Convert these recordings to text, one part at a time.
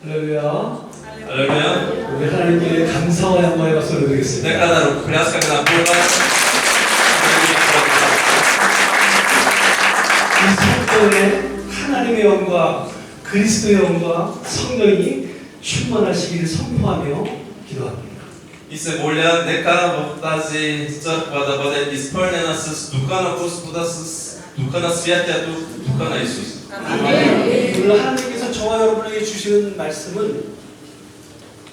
할렐루야. 할렐루야. 우리 하나님께 감사와 영광의 박수를 드리겠습니다. Нека да рукопляскаме на Бога. 이 성도에 하나님의 영광, 그리스도의 영광, 성령이 충만하시기를 선포하며 기도합니다. И се моля, нека в тази църква да бъде изпълнена с Духа на Господа, с Духа на Святието, Духа на Исус. 오늘 하나님께서 저와 여러분에게 주시는 말씀은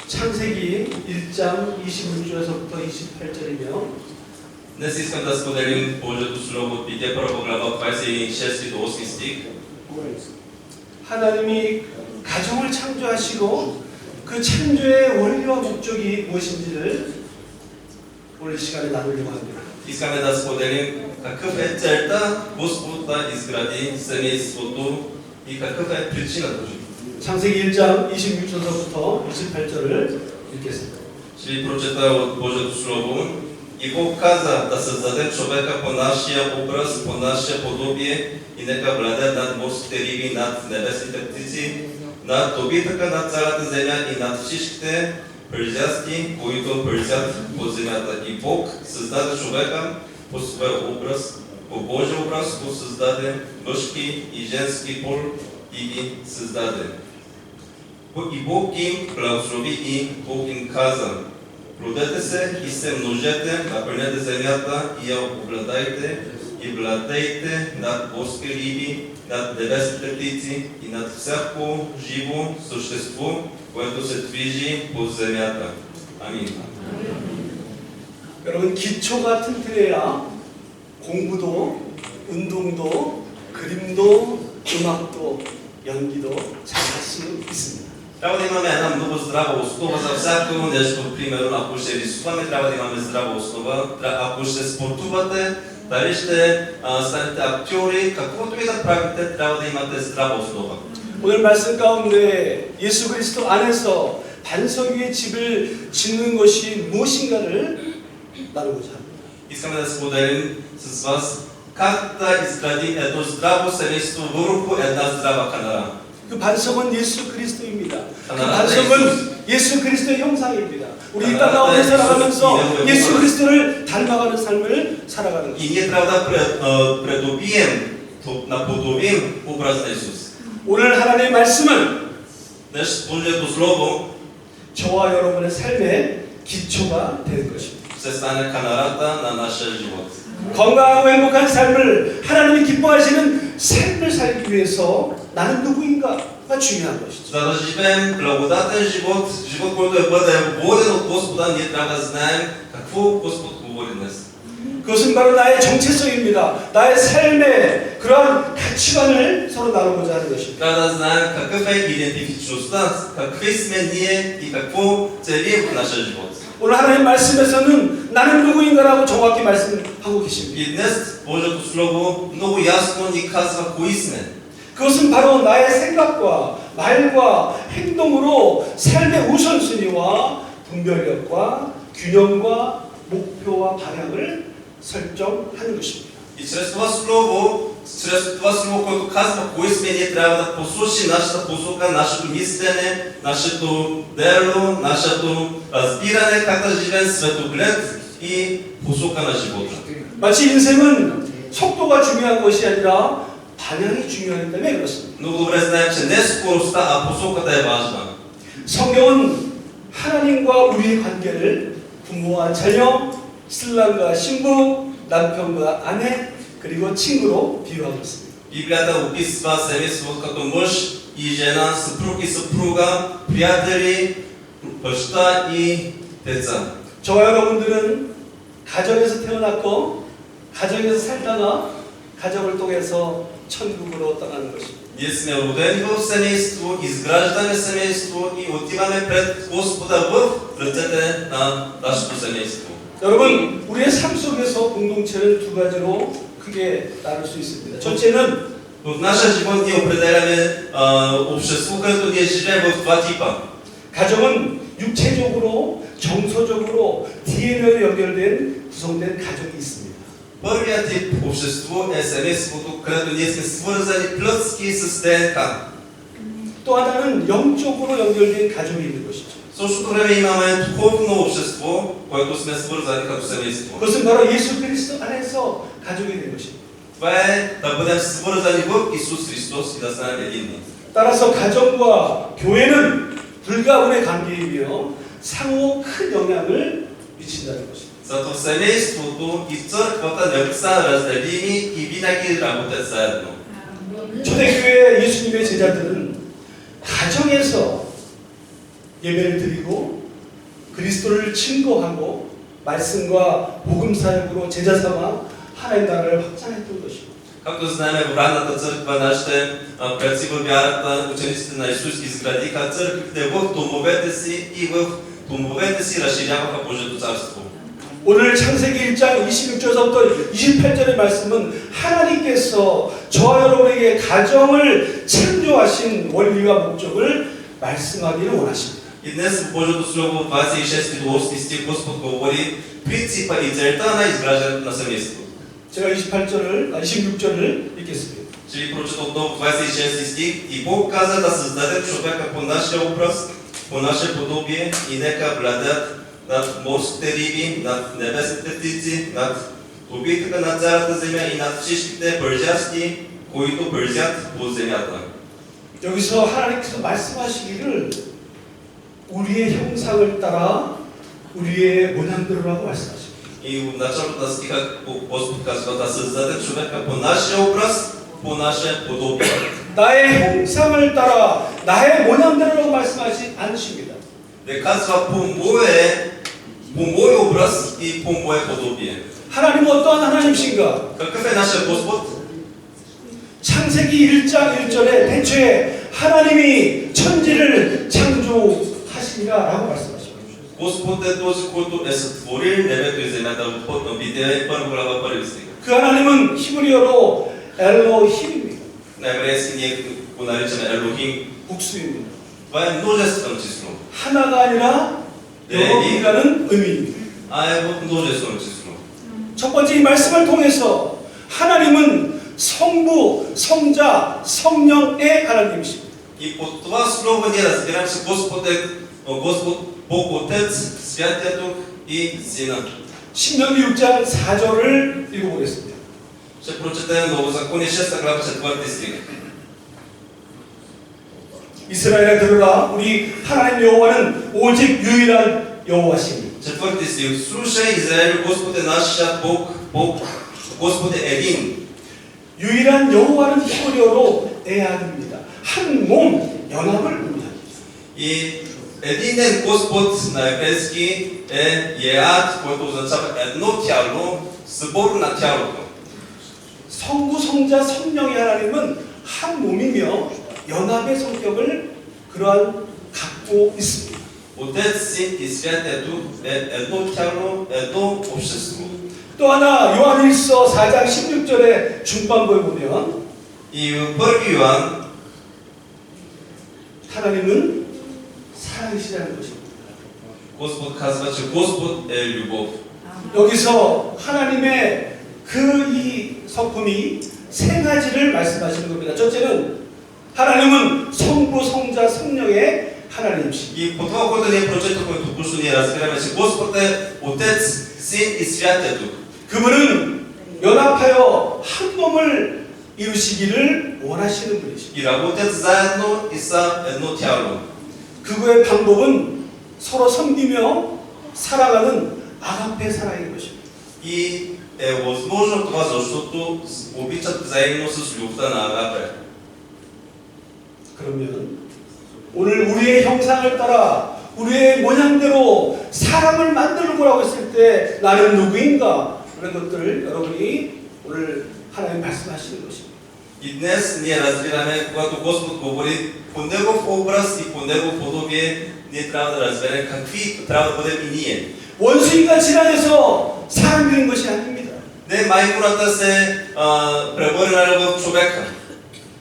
창세기 1장 26절에서부터 28절이며 Днес искам да споделим Божието Слово от Битие 1 глава 26 до 8 стих. 하나님이 가정을 창조하시고 그 창조의 원리와 목적이 무엇인지를 오늘 시간에 나누려고 합니다. Искаме да споделим какъв е целта Господ да изгради семейството и какъв е причината. 창세기 1장 26절부터 28절을 읽겠습니다. Ще ви прочета от Божието Слово. И Бог каза да създаде човека по нашия образ, по наше подобие и нека владее над морските риби, над небесните птици, над добитъка, над цялата земя и над всичките прилежащи, които прилежат по земята. И Бог създаде човека по своя образ, по Божия образ го създаде, мъжки и женски пол и ги създаде. И Бог им благослови и Бог им каза: плодете се и се множете, напълнете земята и я обладайте и владейте над морски риби, над небесните птици и над всяко живо същество, което се движи по земята. Амин. 여러분 기초가 튼튼해야 공부도 운동도 그림도 음악도 연기도 잘할 수 있습니다. Трябва да имаме една много здрава основа за всяко нещо. Примерно, ако ще рисуваме, трябва да имаме здрава основа. Ако ще спортувате, дали ще станете актьори, каквото и да правите, трябва да имате здрава основа. 오늘 말씀 가운데 예수 그리스도 안에서 반석 위에 집을 짓는 것이 무엇인가를 나누고자 합니다. Искаме да споделим с вас как да изгради едно здраво семейство върху една здрава канара. 그 반석은 예수 그리스도입니다. 그 반석은 예수 그리스도의 형상입니다. 우리 이 땅 가운데 살아가면서 예수 그리스도를 닮아가는 삶을 살아가는 И 것입니다. ние трябва да придобием, наподобим образ на Исус. 오늘 하나님의 말씀은 Днес Божието Слово 저와 여러분의 삶의 기초가 될 것입니다. ще стане канарата на нашия живот. 건강하고 행복한 삶을 하나님이 기뻐하시는 삶을 살기 위해서 나는 누구인가가 중요한 것이죠. За да живеем благодатен живот, живот, който бъде воден от Господа, ние трябва да знаем какво Господ говори днес. 그것은 바로 나의 정체성입니다. 나의 삶의 그러한 가치관을 서로 나누고자 하는 것입니다. Трябва да знаем какъв е идентифичността, какви сме ние и какво целим в нашия живот. 오늘 하나님 말씀에서는 나는 누구인가라고 정확히 말씀하고 계십니다. И днес Божието Слово много ясно ни казва кои сме. 그것은 바로 나의 생각과 말과 행동으로 삶의 우선순위와 분별력과 균형과 목표와 방향을 설정하는 것입니다. И чрез това слово, което казва кои сме, ние трябва да послушим нашата посока, нашето мислене, нашето дело, нашето разбиране, как да живеем светоглед и посока на живота. 마치 인생은 속도가 중요한 것이 아니라 방향이 중요하기 때문에 그렇습니다. Много добре знаем, че не скоростта, а посоката е важна. 성경은 하나님과 우리의 관계를 부모와 자녀, 신랑과 신부, 남편과 아내, 그리고 친구로 비유하고 있습니다. Библията описва семейството като мъж и жена, съпруг и съпруга, приятели, баща и деца. 저와 여러분들은 가정에서 태어났고 가정에서 살다가 가정을 통해서 천국으로 떠나는 것입니다. Ние сме родени в семейство, изграждаме семейство и отиваме пред Господа в ръцете на нашето семейство. 여러분, 우리의 삶 속에서 공동체를 두 가지로 크게 나눌 수 있습니다. 첫째는 В нашия живот ние определяме общество, където ние живеем в два типа. 가정은 육체적으로, 정서적으로 DNA로 연결된 구성된 가족이 있습니다. Първият тип общество е семейството, където ние сме свързани плътски с ДНК. 또 하나는 영적으로 연결된 가족이 있는 것이죠. В същото време имаме духовно общество, което сме свързани като семейство. 그것은 바로 예수 그리스도 안에서 가족이 된 것입니다. Това е да бъдем свързани в Исус Христос и да станем единни. 따라서 가정과 교회는 불가분의 관계이며 상호 큰 영향을 미친다는 것입니다. Зато в семейството и в църквата не са разделими и винаги работят заедно. 초대교회 예수님의 제자들은 가정에서 예배를 드리고 그리스도를 증거하고 말씀과 복음 사역으로 제자 삼아 하나님 나라를 확장했던 것입니다. Както знаем, в ранната църква нашите предци във вярата, учениците на Исус изградиха църквите в домовете си и в домовете си разширяваха Божието царство. 오늘 창세기 1장 26절부터 28절의 말씀은 하나님께서 저와 여러분에게 가정을 창조하신 원리와 목적을 말씀하기를 원하십니다. И днес в Божието Слово 26 до 8 стих Господ говори принципа и целта на изграждането на семейството. 제가 26절을 읽겠습니다. Ще ви прочета отново 26 стих. И Бог каза да създаде човека по нашия образ, по наше подобие и нека владеят над морските риби, над небесните птици, над добитъка на цялата земя и над всичките бързящи, които бързят по земята. 여기서 하나님께서 말씀하시기를 우리의 형상을 따라 우리의 모양대로라고 말씀하십니다. И в началото на стиха Господ казва да създаде човека по нашия образ, по наше подобие. 나의 형상을 따라 나의 모양대로라고 말씀하지 않으십니다. Не казва по мой образ и по мое подобие. 하나님은 어떠한 하나님이신가? Какъв е нашия Господ? 창세기 1장 1절에 대초에 하나님이 천지를 창조하시니라라고 말씀하십니다. Господ е този, който е сътворил небето и земята в Битие 1 глава 1 стих. 그 하나님은 히브리어로 엘로힘입니다. На еврейски ние го наричаме Елохим. 복수입니다. Това е множествено число. 하나가 아니라 여러이라는 의미입니다. А е в множествено число. 첫 번째 이 말씀을 통해서 하나님은 성부, 성자, 성령의 하나님이십니다. И под това слово ние разбираме, че Господ е Господ, Бог Отец, Святия Дух и Сина. 신명기 6장 4절을 읽어보겠습니다. Ще прочетем Новозаконие 6 глава 4 стих. 이스라엘아 들으라 우리 하나님 여호와는 오직 유일한 여호와시니. 4 стих. Слушай, Израилю, Господ е нашият Бог, Господ е един. 유일한 여호와는 히브리어로 에아드입니다. 한 몸 연합을 의미합니다. И единен Господ на еврейски е Еад, което означава едно тяло, събор на тялото. 성부, 성자, 성령의 하나님은 한 몸이며 연합의 성격을 그러한 갖고 있습니다. Отец, Син и Святия Дух е едно тяло, едно общество. 또 하나 요한일서 4장 16절의 중반부에 보면 И в 1 Йоан 하나님은 사랑이시라는 것입니다. Господ казва, че Господ е любов. 여기서 하나님의 그 이 성품이 세 가지를 말씀하시는 겁니다. 첫째는 하나님은 성부, 성자, 성령의 하나님이십니다. И по това, което ние прочетохме току-що, ние разбираме, че Господ е Отец, Син и Святия Дух. 그분은 연합하여 한 몸을 이루시기를 원하시는 분이십니다. И работят заедно и са едно тяло. 그거의 방법은 서로 섬기며 사랑하는 아가페 사랑인 것입니다. И е възможно това, защото обичат взаимно с любовта на Агапе. 그러면 오늘 우리의 형상을 따라 우리의 모양대로 사람을 만들고라고 했을 때 나는 누구인가? 그런 것들을 여러분이 오늘 하나님 말씀하시는 것입니다. И днес ние разбираме, когато Господ говори по Негов образ и по Негов подобие, ние трябва да разберем какви трябва да бъдем и ние. 원수인간 질환에서 사람이 된 것이 아닙니다. Не майкората се превърнала в човека.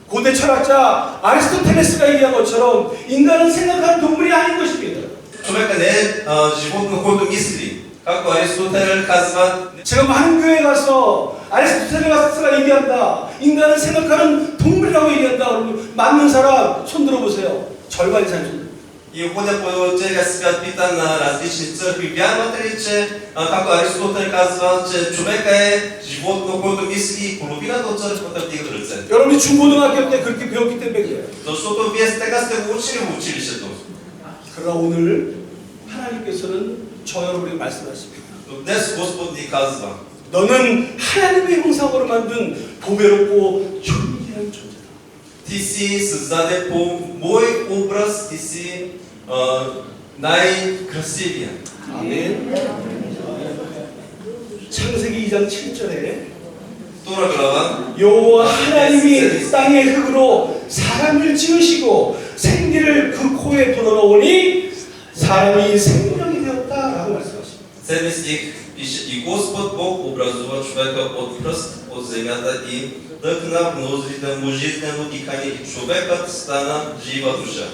고대 철학자 아리스토텔레스가 얘기한 것처럼 인간은 생각하는 동물이 아닌 것입니다. Човека не е животно, който мисли. Както Аристотел казва, 제가 많은 교회에 가서 아리스토텔레스가 얘기한다. 인간을 생각하는 동물이라고 얘기한다. 그러면 맞는 사람 손 들어보세요. 절반 이상 손. И ходя по целия свят, пита на различни църкви, вярвате ли, че, както Аристотел казва, че човека е животно, който мисли и половината от църквата вдига ръце? 여러분이 중고등학교 때 그렇게 배웠기 때문에 그래요. Защото вие така сте го учили в училището. 그러나 오늘 하나님께서는 저 여러분에게 말씀하십니다. Но днес Господ ни казва, 너는 하나님의 형상으로 만든 보배롭고 존귀한 존재다. ти си създаден по мой образ, ти си най-красивия. 아멘. 창세기 2장 7절에 Втора глава, 여호와 하나님이 땅의 흙으로 사람을 지으시고 생기를 그 코에 불어넣으니 사람이 생명이 되었다라고 말씀하십니다. 7 стих пише: И Господ Бог образува човека от пръст от земята и дъхна в ноздрите му жизнено дихание и човекът стана жива душа.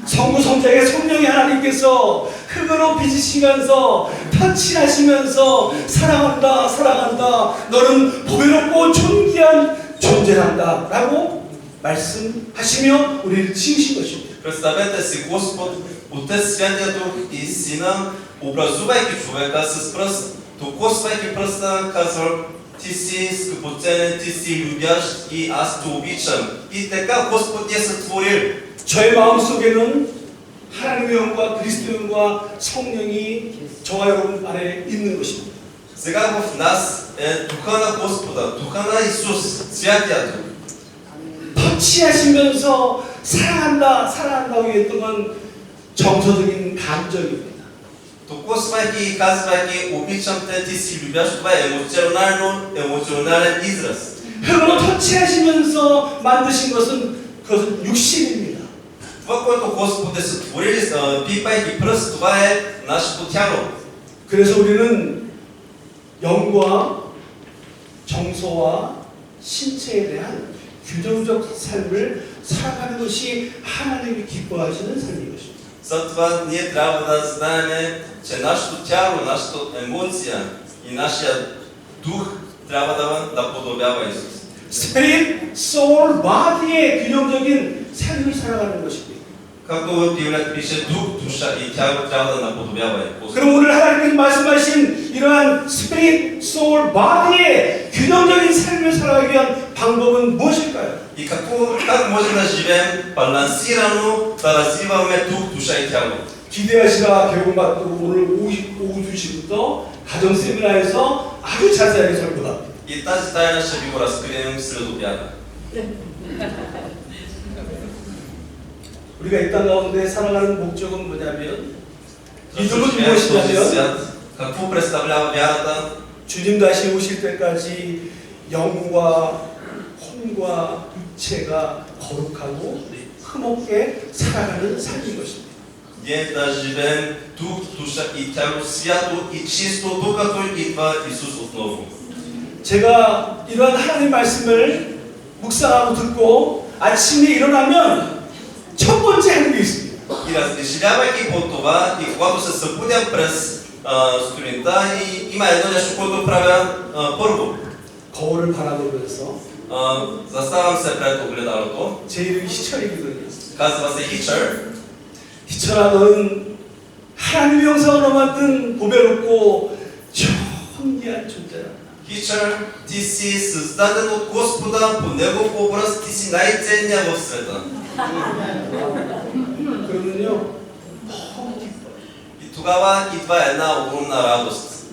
성부 성자의 성령이 하나님께서 흙으로 빚으시면서 터치하시면서 사랑한다 사랑한다 너는 보배롭고 존귀한 존재란다 라고 말씀하시며 우리를 지으신 것입니다. Представете си Господ, Отец Святия Дух и Сина, образувайки човека с пръст, докосвайки пръста, казва: ти си скъпоценен, ти си любящ и аз те обичам. И така Господ ни е сътворил. 저의 마음속에는 하나님의 영과 그리스도의 영과 성령이 저와 여러분 안에 있는 것입니다. Сега в нас е Духа на Господа, Духа на Исус, Святия Дух. 터치하시면서 사랑한다 사랑한다고 했던 건 정서적인 감정입니다. Докосвайки и казвайки: обичам те, ти си любящ, това е емоционален израз. 흙으로 터치하시면서 만드신 그것은 육신입니다. Това, което Господ е сътворил, пипайки пръст, това е нашето тяло. 그래서 우리는 영과 정서와 신체에 대한 균형적 삶을 살아가는 것이 하나님이 기뻐하시는 삶인 것입니다. Затова ние трябва да знаем, че нашето тяло, нашата емоция и нашия дух трябва да подобява Исус. Spirit, soul, body의 균형적인 삶을 살아가는 것입니다. Както в Библията пише, дух, душа и тяло трябва да наподобява Господ. 그럼 오늘 하나님께서 말씀하신 이러한 spirit, soul, body의 균형적인 삶을 살아가기 위한 방법은 무엇일까요? И как може да живеем балансирано, да развиваме дух, душа и тяло? 기대하시라 개봉받고 오늘 오후 2시부터 가정 세미나에서 아주 자세하게 설교합니다. И тази тайна ще ви го разкрием след обяда. 우리가 이 땅 가운데 살아가는 목적은 뭐냐면 믿음은 Защото живеем в този 무엇이냐면 свят, какво представлява вярата? 주님 다시 오실 때까지 영과 혼과 육체가 거룩하고 흠없게 살아가는 삶인 것입니다. Ние да живеем дух, душа и тяло свято и чисто, докато идва Исус отново. 제가 이러한 하나님 말씀을 묵상하고 듣고 아침에 일어나면 첫 번째 하는 게 있습니다. И размишлявайки по това, и когато се събудя през сутринта, и има едно нещо, което правя първо. 거울을 바라보면서 Заставам се пред огледалото. 제 이름이 희철이거든요. Казва се Хичър. 희철아 너는 하나님의 형상으로 만든 보배롭고 존귀한 존재라. Хичър, ти си създаден от Господа, по Негов образ, ти си най-ценния в света. 그러면요 너무 기뻐요. И тогава идва една огромна радост.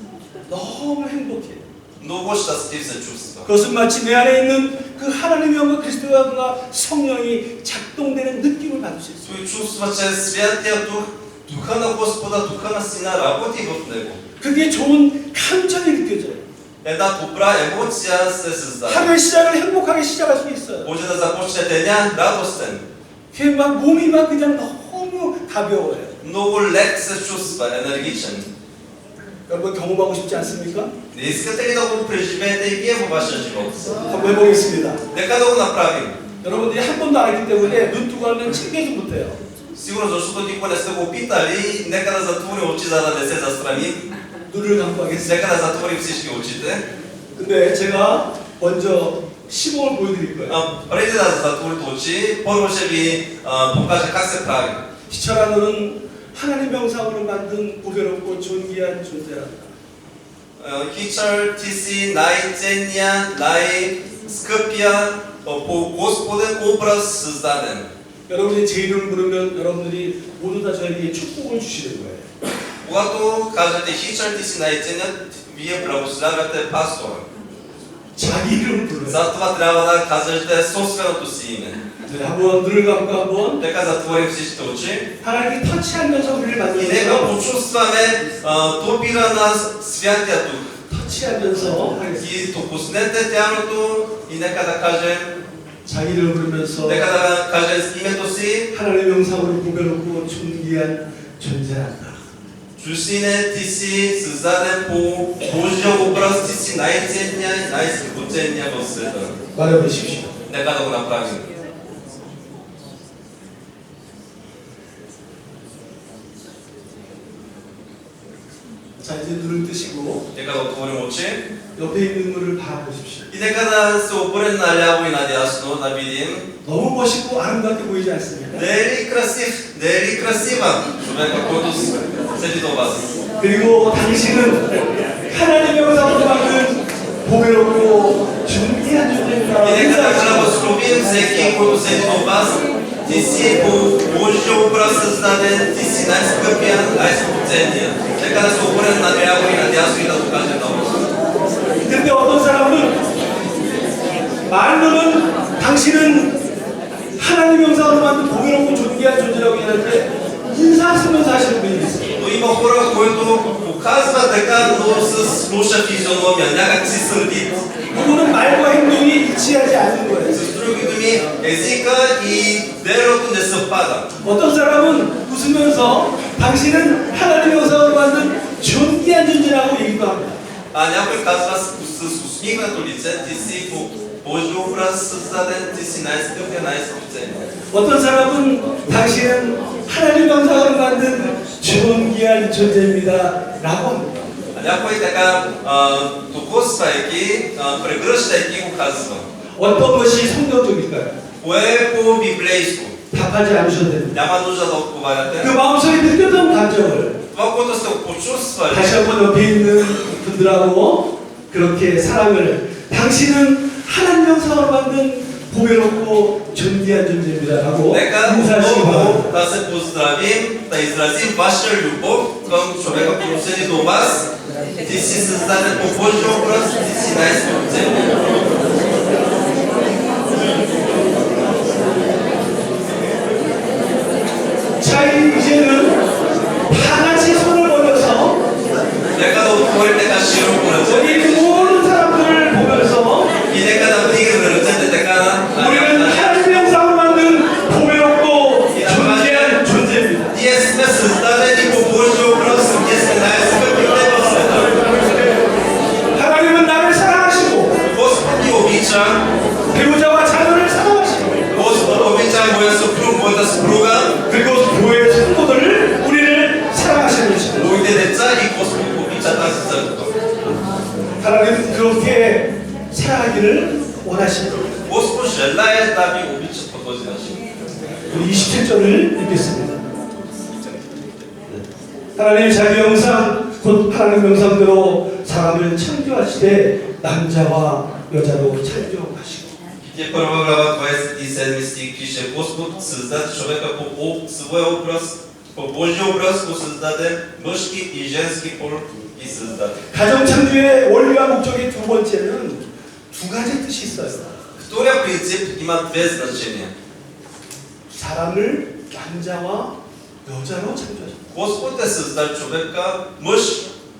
너무 행복해요. Много щастлив се чувства. 그것은 마치 내 안에 있는 그 하나님의 영과 그리스도의 영과 성령이 작동되는 느낌을 받을 수 있어요. Той чувства, че Святия Дух, Духа на Господа, Духа на Сина работи в него. 그게 좋은 감정이 느껴져요. Една добра емоция се създава. 하루의 시작을 행복하게 시작할 수 있어요. Може да започне деня радостен. 그게 막 몸이 막 그냥 너무 가벼워요. Много лек се чувства, енергичен. 여러분 경험하고 싶지 않습니까? Не искате ли да го преживеете и вие във вашия живот? 한번 해보겠습니다. Нека да го направим. 여러분들이 한 번도 안 했기 때문에 눈 뜨고 하면 챙겨지 못해요. Сигурно защото никога не сте го питали, нека да затворим очи, за да не се застрани. 눈을 감고 하겠습니다. Нека да затворим всички очите. 근데 제가 먼저 시범을 보여드릴 거예요. Преди да затворите първо ще ви покажа как се прави. 희철아, 너는 하나님 형상으로 만든 보배롭고 존귀한 존재란다. Хичър, ти си най-ценния, най-скъпия, по Господен образ създаден. 여러분이 제 이름을 부르면 여러분들이 모두 다 저에게 축복을 주시는 거예요. Когато кажете Хичър, ти си най-ценният, вие благославяте пастора. 자기 이름을 불러요. Затова трябва да кажете собственото си име. 네, 한번 눈을 감고 한번 Така затворим всичките очи. 하나님이 터치하면서 우리를 И нека 만들어요. почувстваме допира на Святия Дух. 터치하면서 하겠습니다. И допуснете тялото и нека да кажем, 자기 이름을 부르면서 нека да кажем името си. 하나님 형상으로 보배롭고 존귀한 존재란다. Чуждине, ти си създаден по Божия образ, ти си най-ценния и най-скъпоценния в света. 말해보십시오. Нека да го направим. 자, 이제 눈을 뜨시고 Нека да отворим очи. 옆에 있는 분을 바라보십시오. И нека да се обърнем наляво и надясно, да видим. 너무 멋있고 아름답게 보이지 않습니까? Не е ли красив, не е ли красива човека, който седи до вас? 그리고 당신은 하나님 형상으로 만든 보배롭고 존귀한 И 존재입니다. нека да 인사하시고 благословим всеки, който седи до вас. Ти си по Божия образ създаден, ти си най-скъпия, най-скъпоценния. Нека да се обърнем наляво и надясно и да го кажем много. 근데 어떤 사람은 말로는 당신은 하나님 형상으로 만든 보배롭고 존귀한 존재라고 하는데 인사하시면서 하시는 분이 있어요. Но има хора, които показват така, но с лоша физиономия, някак си сърдит. 그거는 말과 행동이 일치하지 않는 거예요. С други думи, езика и делото не съвпада. 어떤 사람은 웃으면서 당신은 하나님 형상으로 만든 존귀한 존재라고 얘기도 합니다. А някой казва с усмихнато лице, ти си по Божия образ създаден, ти си най-скъпия, най-скъпоценния. 어떤 사람은 당신은 하나님 형상으로 만든 존귀한 존재입니다라고 합니다. А някой така, докосвайки, прегръщайки го казва. 어떤 것이 성경적일까요? Кое е по-библейско? 답하지 않으셔도 됩니다. Няма нужда да 그 отговаряте. 마음속에 느꼈던 감정을 Това, което сте почувствали, 다시 한번 옆에 있는 분들하고 그렇게 사랑을 당신은 하나님 형상으로 만든 보배롭고 존귀한 존재입니다라고 нека 인사하시기 отново 바랍니다. да се поздравим, да изразим ваша любов към човека, който седи до вас. Ти си създаден по Божия образ, ти си най-скъпоценен. 자, 이제는 다 같이 손을 벌려서 Нека да отворим така широко ръце 여기 있는 모든 사람들을 보면서 и нека да вдигнем ръцете така 우리는 하나님 형상으로 만든 보배롭고 존귀한 존재입니다. Ние сме създадени по Божия образ, ние сме най-скъпите в света. 하나님은 나를 사랑하시고 Господ ни обича, 배우자와 자녀를 사랑하시고 Господ обича моя съпруг, моята съпруга, 그리고 교회 성도들을 우리를 사랑하시는 것입니다. моите деца и Господ обича тази църква. 하나님은 그렇게 사랑하기를 원하십니다. Господ желае да ви обича по този начин. 우리 27절을 읽겠습니다. 하나님 자기 형상 곧 하나님 형상대로 사람을 창조하시되 남자와 여자로 창조하시고 Битие 1 глава 27 стих пише: Господ създаде човека по своя образ, по Божия образ го създаде, мъжки и женски пол ги създаде. 가정 창조의 원리와 목적의 두 번째는 두 가지 뜻이 있어요. Втория принцип има две значения. 사람을 남자와 여자로 창조하셨다. Господ е създал човека мъж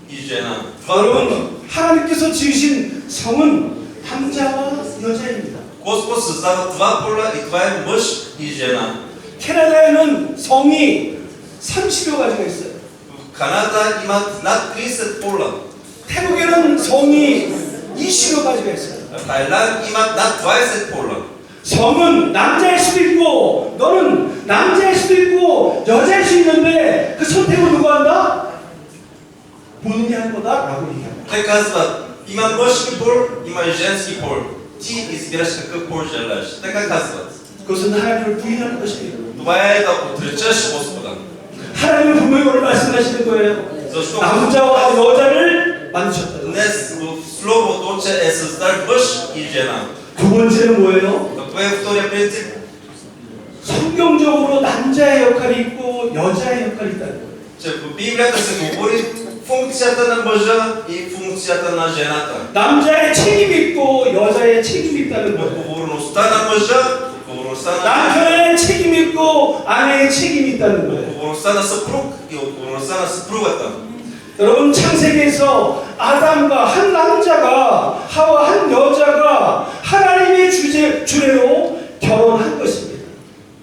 и жена. 여러분, 하나님께서 지으신 성은 남자와 여자입니다. Господ създава два пола и това е мъж и жена. 캐나다에는 성이 30여 가지가 있어요. В Канада имат над 30 пола. 태국에는 성이 20여 가지가 있어요. В Тайланд имат над 20 пола. 성은 남자일 수도 있고 너는 남자일 수도 있고 여자일 수 있는데 그 선택을 누가 한다? 본인이 한 거다라고 얘기합니다. Те казват, има мъжки пол, има и женски пол. ти избираш какъв пол желаеш. Така казват. 그것은 하나님을 부인하는 것이에요. Това е да отречеш Господа. 하나님은 분명히 오늘 말씀하시는 거예요. Защо 남자와 여자를 만드셨다. днес в Словото, че е създал мъж и жена. 두 번째는 뭐예요? Какво е втория принцип? 성경적으로 남자의 역할이 있고 여자의 역할이 있다는 거예요. Че в Библията се говори функцията на мъжа и функцията на жената. 남자의 책임이 있고 여자의 책임이 있다는 거예요. Отговорността на мъжа, отговорността на 남편의 책임이 있고 아내의 책임이 있다는 거예요. отговорността на съпруг и отговорността на съпругата. 여러분 창세기에서 아담과 한 남자가 하와 한 여자가 하나님의 주례로 결혼한 것입니다.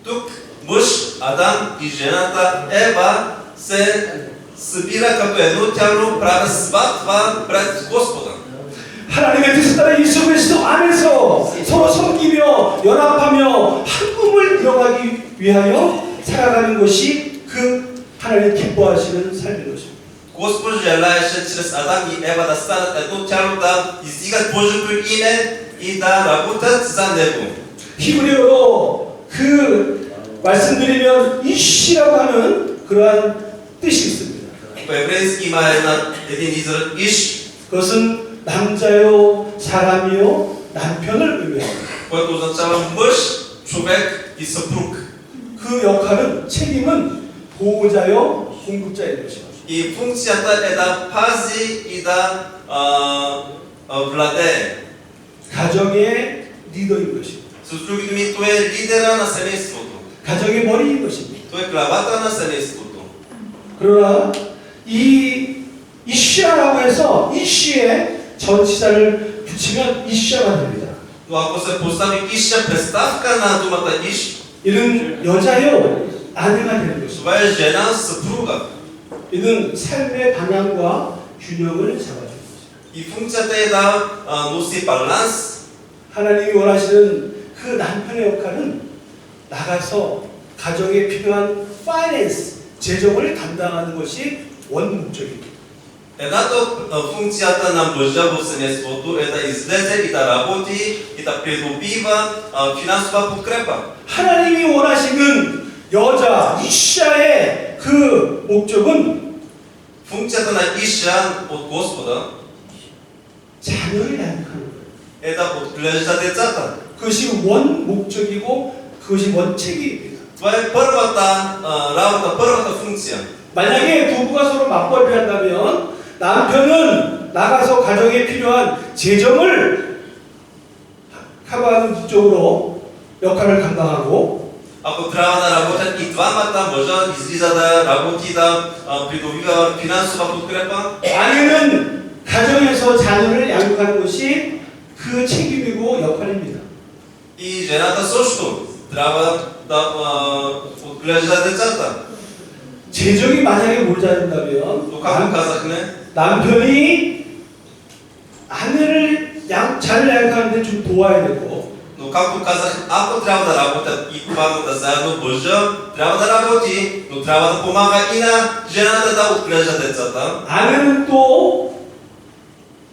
Тук мъж, Адам и жената Ева се събира като едно тяло, правят сватба пред Господа. 하나님의 뜻에 따라 예수 그리스도 안에서 서로 섬기며 연합하며 한 꿈을 이뤄가기 위하여 살아가는 것이 그 하나님 기뻐하시는 삶인 것입니다. Господ желаеше чрез Адам и Ева да станат едно тяло, да издигат Божието име и да работят за Него. 히브리어로 그 말씀드리면 이시라고 하는 그러한 뜻이 있습니다. По-еврейски има един израз Иш, 그것은 남자요, 사람이요, 남편을 의미합니다. който означава мъж, човек и съпруг. 그 역할은 책임은 보호자요, 공급자인 것입니다. И функцията е да пази и да владее. 가정의 리더인 것입니다. С други думи, той е лидера на семейството. 가정의 머리인 것입니다. Той е главата на семейството. 그러나 이 이시아라고 해서 이시에 전치사를 붙이면 이시아가 됩니다. Но ако се постави Иша приставка на думата Иш, 이는 여자요, 아내가 되는 것입니다. това е жена, съпруга. 이는 삶의 방향과 균형을 잡아주는 것입니다. И функцията е да носи баланс. 하나님이 원하시는 그 남편의 역할은 나가서 가정에 필요한 파이낸스, 재정을 담당하는 것이 원 목적입니다. Едната от функцията на мъжа в семейството е да излезе и да работи и да придобива финансова подкрепа. 하나님이 원하시는 여자 이시아의 그 목적은 Функцията на Иша от Господа 자녀를 양육하는 거예요. е да отглежда децата. 그것이 원 목적이고 그것이 원칙입니다. Това е първата работа, първата функция. 만약에 부부가 서로 맞벌이한다면 남편은 나가서 가정에 필요한 재정을 커버하는 쪽으로 역할을 감당하고 Ако трябва да работят и двамата, мъжа излиза да работи, да придобива финансова подкрепа. 아내는 가정에서 자녀를 양육하는 것이 그 책임이고 역할입니다. И жената също трябва да отглежда децата. 재정이 만약에 모자란다면 Но както казахме, 남편이 아내를 잘 양육하는데 좀 도와야 되고 но както казах, ако трябва да работят и двамата заедно, мъжа трябва да работи, но трябва да помага и на жената да отглежда децата. 아내는 또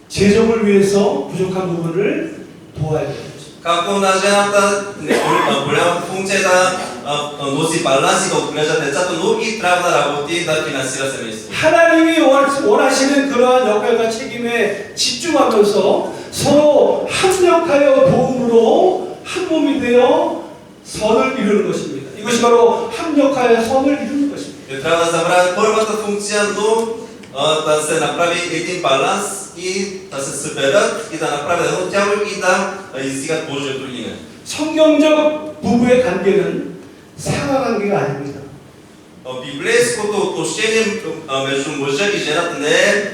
재정을 위해서 부족한 부분을 도와야 되는 거죠. Както на жената голяма функция да носи баланс и да отглежда децата, но и трябва да работи да финансира семейството. 하나님이 원하시는 그러한 역할과 책임에 집중하면서 서로 합력하여 도움으로 한 몸이 되어 선을 이루는 것입니다. 이것이 바로 합력하여 선을 이루는 것입니다. И трябва да забравят първата функция, но да се направи един баланс и да се съберат и да направят едно тяло и да издигат Божието име. 성경적 부부의 관계는 상하관계가 아닙니다. Библейското отношение между мъжа и жената не е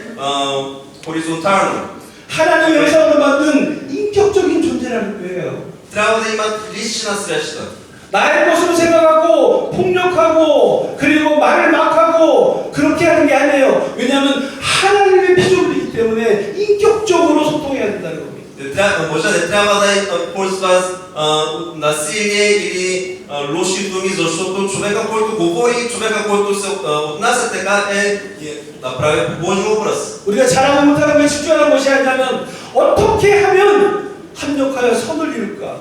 хоризонтално. 하나님 형상으로 만든 인격적인 존재라는 거예요. трябва да имат лична среща. 나의 것으로 생각하고 폭력하고 그리고 말을 막 하고 그렇게 하는 게 아니에요. 왜냐하면 하나님의 피조물이기 때문에 인격적으로 소통해야 된다는 겁니다. Мъжът не трябва да ползва насилие или лоши думи, защото човека, който говори, човека, който се отнася така е направен по Божий образ. 우리가 잘하고 못하는 걸 집중하는 것이 아니라면 어떻게 하면 합력하여 선을 이룰까?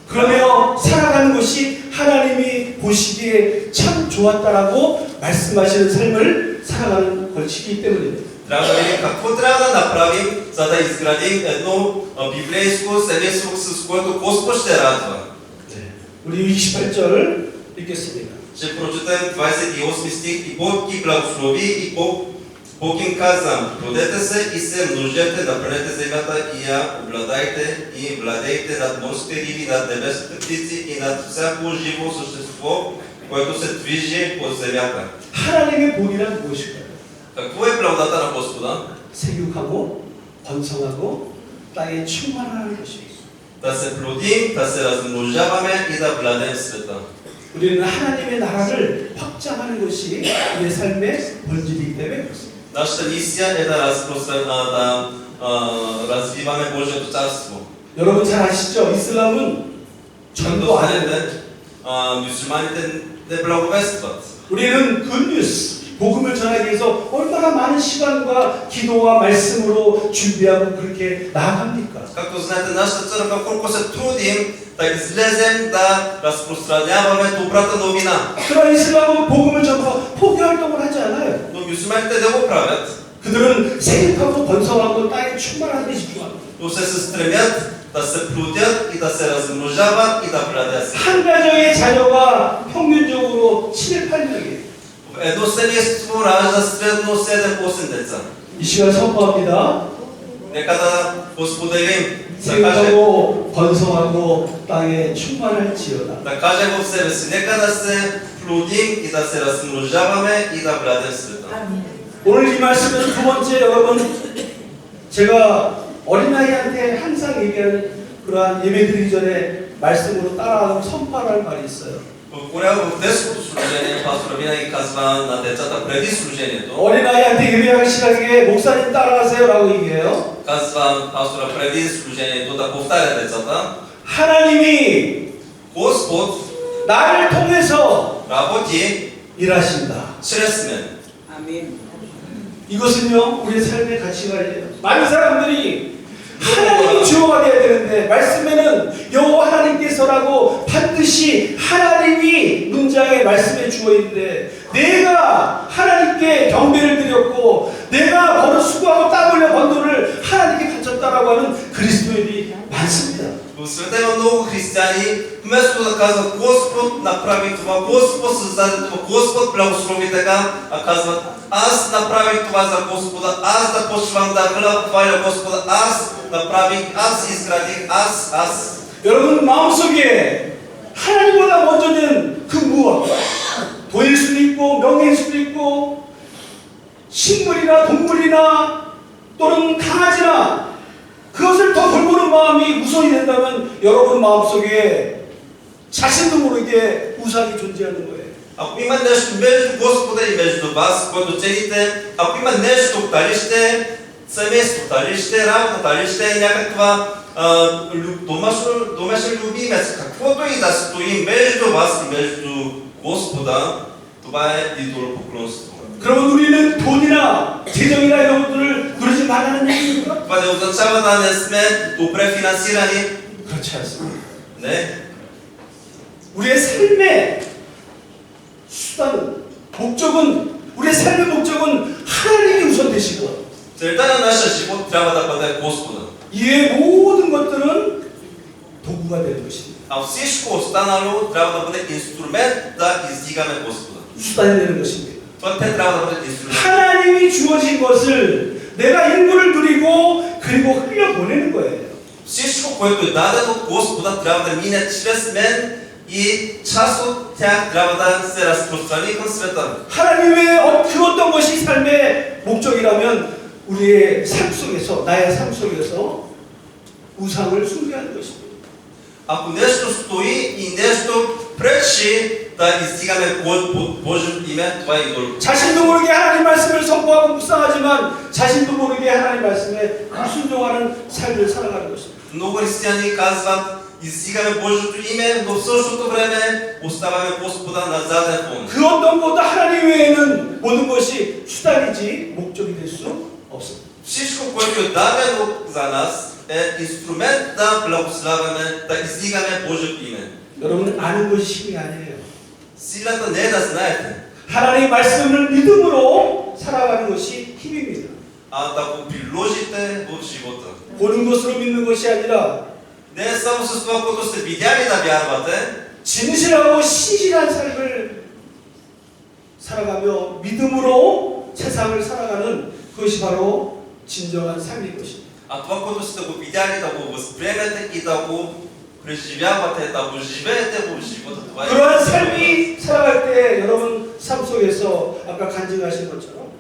그러며 살아가는 것이 하나님이 보시기에 참 좋았다라고 말씀하시는 삶을 살아가는 것이기 때문입니다. Трябва да видим какво трябва да направим, за да изградим едно библейско семейство, с което Господ ще радва. 우리 28절 읽겠습니다. Ще прочетем 28 стих. И Бог ги благослови и Бог им каза: родете се и се множете, напълнете земята и я обладайте и владейте над морските риби, над небесните птици и над всяко живо същество, което се движи по земята. 하나님의 복이란 무엇일까요? Какво е благодата на Господа? 생육하고 번성하고 땅에 충만하는 것입니다. Да се плодим, да се размножаваме и да владеем света. 우리는 하나님의 나라를 확장하는 것이 우리의 삶의 본질이기 때문에 그렇습니다. Нашата мисия е да развиваме Божието царство. 여러분 잘 아시죠? 이슬람은 전도 안 해요. мюсюлманите не благовестват. 우리는 굿뉴스, 복음을 전하기 위해서 얼마나 많은 시간과 기도와 말씀으로 준비하고 그렇게 나아갑니까? Както знаете, нашата църква колко се трудим да излезем да разпространяваме добрата новина. 그러나 이슬람은 복음을 전하고 포기 활동을 하지 않아요. Но мюсюлманите не го правят. 그들은 생육하고 번성하고 땅에 충만한 데 집중합니다. Но се стремят да се плодят и да се размножават и да владеят. 한 가정의 자녀가 평균적으로 7, 8명이에요. Едно семейство ражда средно 7-8 деца. 이 시간 선포합니다. Нека да споделим, 생육하고 번성하고 땅에 충만할지어다. да кажем в себе си, нека да се плодим и да се размножаваме и да владеем света. 오늘 이 말씀은 두 번째 여러분 제가 어린아이한테 항상 얘기하는 그러한 예배드리기 전에 말씀으로 따라하고 선포할 말이 있어요. В детското служение пастора винаги казва на децата преди служението. 어린아이한테 예배하기 시작에 목사님 따라하세요라고 얘기해요. Казва пастора преди служението да повтаря децата. 하나님이 Господ 나를 통해서 работи 일하신다. чрез мен. 이것은요 우리의 삶의 가치관이에요. 많은 사람들이 하나님이 주어가 되어야 되는데 말씀에는 여호와 하나님께서라고 반드시 하나님이 문장에 말씀에 주어 있는데 내가 하나님께 경배를 드렸고 내가 버는 수고하고 땀 흘려 번 돈을 하나님께 바쳤다라고 하는 그리스도인이 많습니다. В света има много християни, вместо да казват Господ направи това, Господ създаде това, Господ благослови така, а казват аз направих това за Господа, аз да почвам да хваля Господа, аз направих, аз изградих, аз. 여러분 마음속에 하나님보다 먼저는 그 무엇 돈일 수도 있고 명예일 수도 있고 식물이나 동물이나 또는 강아지나 그것을 더 돌보는 마음이 우선이 된다면 여러분 마음속에 자신도 모르게 우상이 존재하는 거예요. Ако има нещо между Господа и между вас, което целите, ако има нещо, дали ще семейство, дали ще работа, дали ще е някаква домашен любимец, каквото и да стои между вас и между Господа, това е идолопоклонство. 그러면 우리는 돈이나 재정이나 이런 것들을 누리지 말라는 얘기입니까? Това не означава да не сме добре финансирани. 그렇지 않습니다. Не. 우리의 삶의 수단은 우리의 삶의 목적은 하나님이 우선 되시고 Целта на нашия живот трябва да бъде Господа. 이외의 모든 것들은 도구가 되는 것입니다. А всичко останало трябва да бъде инструмент да издигаме Господа. 수단이 되는 것입니다. Това те трябва да бъдат инструмент. 하나님이 주어진 것을 내가 일부를 누리고 그리고 흘려보내는 거예요. Всичко, което е дадено от Господа, трябва да мине чрез мен и част от тях трябва да се разпространи към света. 하나님의 그 어떤 것이 삶의 목적이라면 우리의 삶 속에서 나의 삶 속에서 우상을 숭배하는 것입니다. Ако нещо стои и нещо пречи да издигаме Божието име, това е идол. 자신도 모르게 하나님 말씀을 선포하고 묵상하지만 자신도 모르게 하나님 말씀에 순종하는 삶을 살아가는 것입니다. Много християни казват, издигаме Божието име, но в същото време оставаме Господа на заден фон. 그 어떤 것도 하나님 외에는 모든 것이 수단이지 목적이 될 수 없습니다. Всичко, което е дадено за нас, е инструмент да благославяме, да издигаме Божието име. 여러분 아는 것이 힘이 아니에요. Силата не е да знаете, 하나님의 말씀을 믿음으로 살아가는 것이 힘입니다. а да го приложите в живота. 보는 것으로 믿는 것이 아니라 Не е само с това, което сте видяли да вярвате, 진실하고 신실한 삶을 살아가며 믿음으로 세상을 살아가는 그것이 바로 진정한 삶인 것입니다. а това, което сте го видяли, да го възприемете и да го преживявате, да го живеете в живота. Това е 그러한 삶이 살아갈 때 여러분 삶 속에서 아까 간증하신 것처럼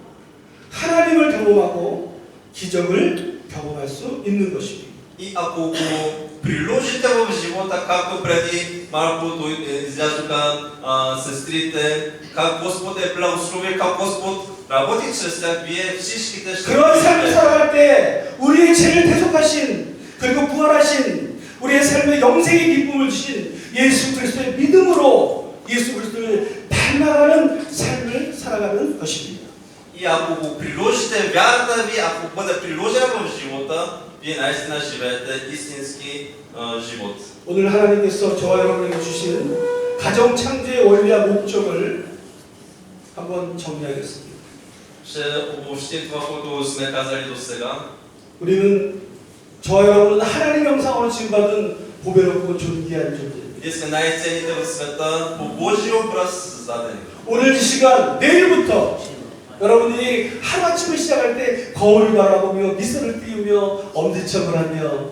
하나님을 경험하고 기적을 경험할 수 있는 것입니다. И ако го приложите в живота, както преди малко излязоха сестрите, как Господ е благословил, как Господ работи чрез тях, вие всичките ще 그런 삶을 살아갈 때 우리의 죄를 대속하신 그리고 부활하신 우리의 삶에 영생의 기쁨을 주신 예수 그리스도의 믿음으로 예수 그리스도를 닮아가는 삶을 살아가는 것입니다. И ако го приложите, вярата ви, ако бъде приложена в живота, вие наистина живеете истински живот. 오늘 하나님께서 저와 여러분에게 주신 가정 창조의 원리와 목적을 한번 정리하겠습니다. Ще обобщим това, което сме казали до сега. 우리는 저와 여러분은 하나님 형상으로 지음받은 보배롭고 존귀한 존재입니다. Ние сме най-ценните в света, по Божий образ създадени. 오늘 이 시간 내일부터 여러분들이 하루아침을 시작할 때 거울을 바라보며 미소를 띄우며 엄지척을 하며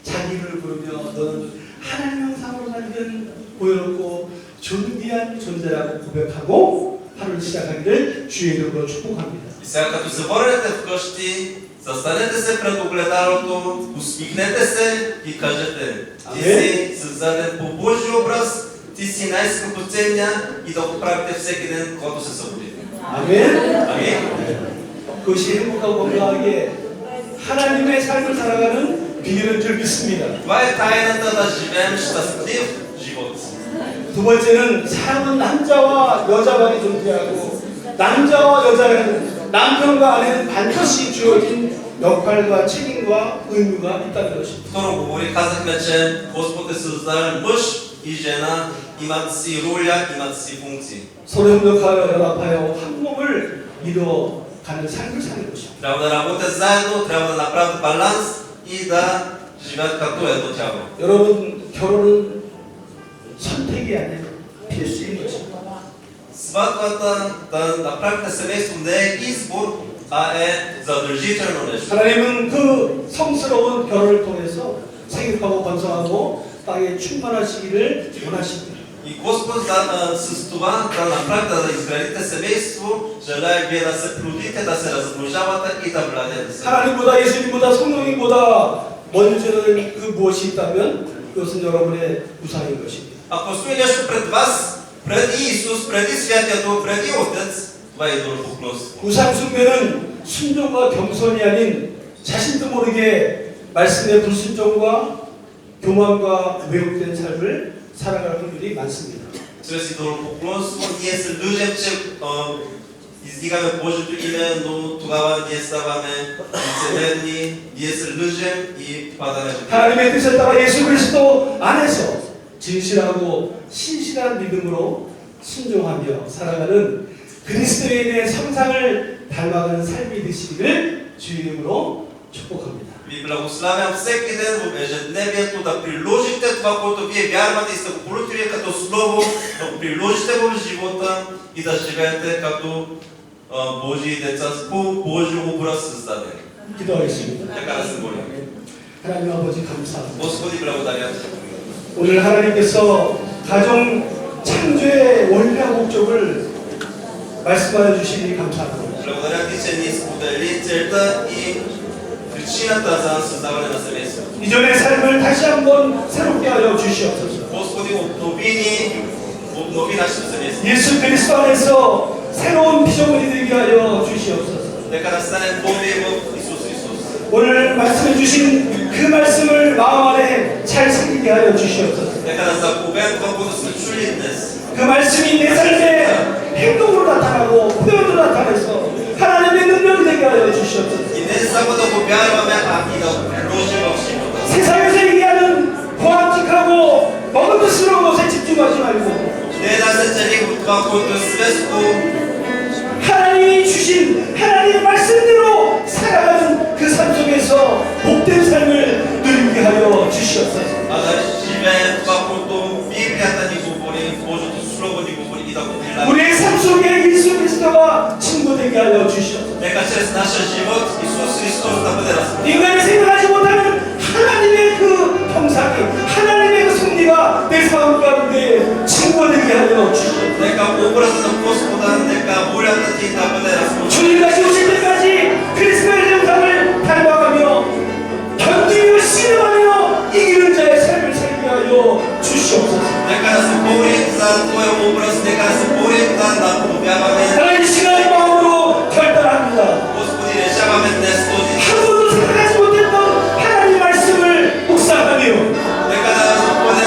자기를 부르며 너는 하나님 형상으로 만든 보여롭고 존귀한 존재라고 고백하고 하루를 시작하기를 주의 이름으로 축복합니다. И сега като се върнете вкъщи, застанете се пред огледалото, усмихнете се и кажете: ти си създаден по Божий образ, ти си най-скъпоценния и да го правите всеки ден, когато се събудите. 아멘. Амин. 그것이 행복하고 건강하게 하나님의 삶을 살아가는 비결인 줄 믿습니다. Това е тайната да живеем щастлив живот. 두 번째는 사람은 남자와 여자만이 존재하고 남자와 여자는 남편과 아내는 반드시 주어진 역할과 책임과 의무가 있다는 것입니다. Второ казахме, че Господ е създал мъж и жена, имат си роля, имат си функции. 서로 협력하여 연합하여 한 몸을 이루어가는 삶을 사는 것입니다. Трябва да работят заедно, трябва да направят баланс и да живеят като едно тяло. 여러분 결혼은 선택이 아니라 필수인 것입니다. Сватбата, да направите семейство не е избор, а е задължително нещо. 하나님은 그 성스러운 결혼을 통해서 생육하고 번성하고 땅에 충만하시기를 원하십니다. И Господ с това да направите, да изградите семейство, желая вие да се плодите, да се размножавате и да владеете. 하나님보다 예수님보다 성령님보다 먼저는 그 무엇이 있다면 그것은 여러분의 우상인 것입니다. Ако стои нещо пред вас, преди Исус, преди Святия Дух, преди Отец, това е идолопоклонство. 우상 숭배는 순종과 겸손이 아닌 자신도 모르게 말씀의 불순종과 교만과 왜곡된 삶을 살아갈 확률이 많습니다. Чрез идолопоклонство ние се лъжем, че издигаме Божието име, но тогава ние ставаме лицемерни, ние се лъжем и падаме. 하나님의 뜻에 따라 예수 그리스도 안에서 진실하고 신실한 믿음으로 순종하며 살아가는 그리스도인의 성상을 닮아가는 삶이 되시기를 주의 이름으로 축복합니다. Ви благославям всеки ден в ежедневието да приложите това, което вие вярвате и сте го получили като слово, да го приложите в живота и да живеете като Божии деца по Божий образ създадени. 기도하겠습니다. Така да се молим. 하나님 아버지 감사합니다. Господи, благодаря ти. 오늘 하나님께서 가정 창조의 원리와 목적을 말씀하여 주시니 감사합니다. Благодаря ти, че ни сподели целта и причината за създаване на семейството. 이전의 삶을 다시 한번 새롭게 하여 주시옵소서. Господи, обнови нашето семейство. 예수 그리스도 안에서 새로운 피조물이 되게 하여 주시옵소서. Нека да станем нови в Исус Христос. 오늘 말씀해 주신 그 말씀을 마음 안에 잘 새기게 하여 주시옵소서. Нека да заповем това, което сме чули днес. 그 말씀이 내 삶에 행동으로 나타나고 표현으로 나타내서 하나님의 능력이 되게 하여 주시옵소서. И не само да го вярваме, а и да го приложим в 그 스베스코 하나님이 주신 하나님의 말씀대로 살아가는 그 삶 속에서 복된 삶을 누리게 하여 주시옵소서. а да живеем това, което Библията ни говори, Божието Слово ни говори и да го прилагаме. 우리의 삶 속에 예수 그리스도와 친구되게 하여 주시옵소서. Нека чрез нашия живот Исус Христос да бъде разпознат. 인간이 생각하지 못하는 하나님의 그 평상이 하나님의 그 섭리가 내 삶 가운데 친구되게 하여 주시옵소서. Нека образът на Господа, нека волята ти да бъде разпознат. 주님까지 오실 때까지 그리스도의 영상을 닮아가며 견디며 신음하며 이기는 자의 삶을 살게 하여 주시옵소서. Нека да се борим за Твоя образ, нека да се борим да наподобяваме. 하나님 이 시간 마음으로 결단합니다. Господи, решаваме днес този 한 번도 생각하지 못했던 하나님 말씀을 묵상하며 Нека да бъдем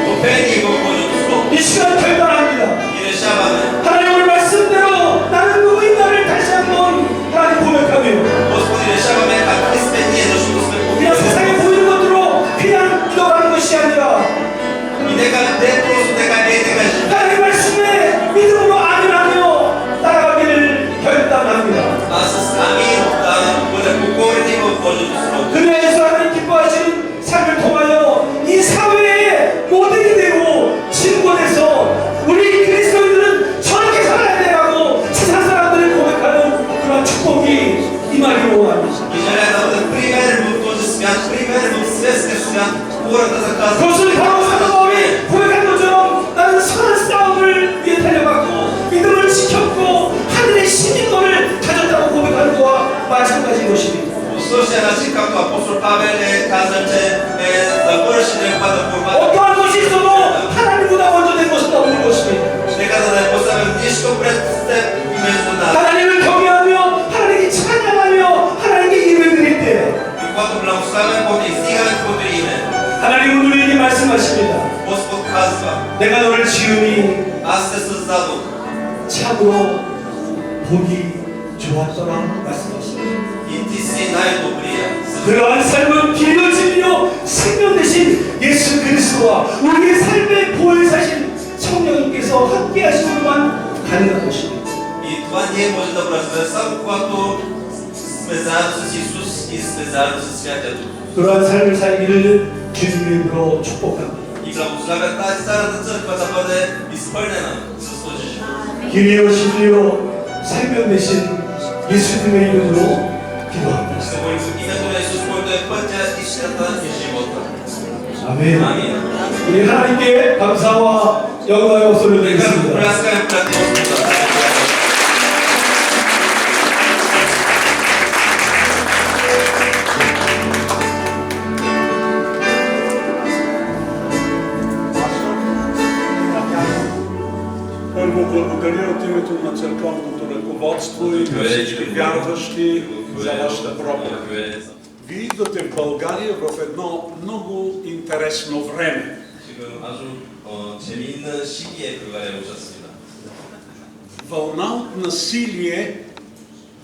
топени в Божието Слово 이 시간 결단합니다. и решаваме. 하나님의 말씀대로 나는 누구인가를 다시 한번 하나님 고백하며 Господи, решаваме какви сме ние, защото сме 그냥 세상에 подобни. 보이는 것으로 그냥 믿어가는 것이 아니라 И нека не просто така ние нека живеем. 하나님의 말씀에 믿음으로 아멘하며 따라가기를 결단합니다. А с амин да бъдем покорени в Божието Слово. 그래서 하나님 기뻐하시는 삶을 통하여 이 사회의 모델이 되고 친구돼서 우리 그리스도인들은 저렇게 살아야 되라고 세상 사람들을 고백하는 그런 축복이 임하기를 원합니다. И желая да бъдем пример в този свят, пример в светския свят, хората да казват. 그것을 바로 사도 바울이 고백한 것처럼 나는 선한 싸움을 위해 달려갔고 믿음을 지켰고 하늘의 시민권을 가졌다고 고백하는 것과 마찬가지인 것입니다. По същия начин, както апостол Павел каза, че завърши неговата борба. 어떠한 것이 있어도 하나님보다 먼저 된 것은 없는 것입니다. Нека да не поставим нищо пред теб и между нас. 하나님을 경외하며 하나님께 찬양하며 하나님께 예배 드릴 때 И когато благославяме Бога и издигаме Твоето име, 하나님은 우리에게 말씀하십니다. Господ казва, 내가 너를 지으니 аз те създадох 참으로 보기 좋았더라 말씀하십니다. и ти си най-добрия. 그러한 삶은 길을 진리요 생명 대신 예수 그리스도와 우리의 삶의 보혜사신 성령님께서 함께 하심으로만 가능한 것입니다. И това ние може да го разберем само когато сме заедно с Исус и сме заедно с Святия Дух. 그러한 삶을 살기를 주님의 이름으로 축복합니다. И благославя тази царната църква да бъде изпълнена с този живот. 길이요 진리요 생명 대신 예수님의 이름으로 기도합니다. Ще молим в името на Исус, който е пътя, истината и живота. 아멘. Амин. 우리 하나님께 감사와 영광의 목소리를 Нека да го 드리겠습니다. пляскаме пред Господа. Първо благодаря от името на църковното ръководство и на всички вярващи за вашата проповед. Вие идвате в България в едно много интересно време. 지금 아주 재미있는 시기에 불가리아에 오셨습니다. Вълна от насилие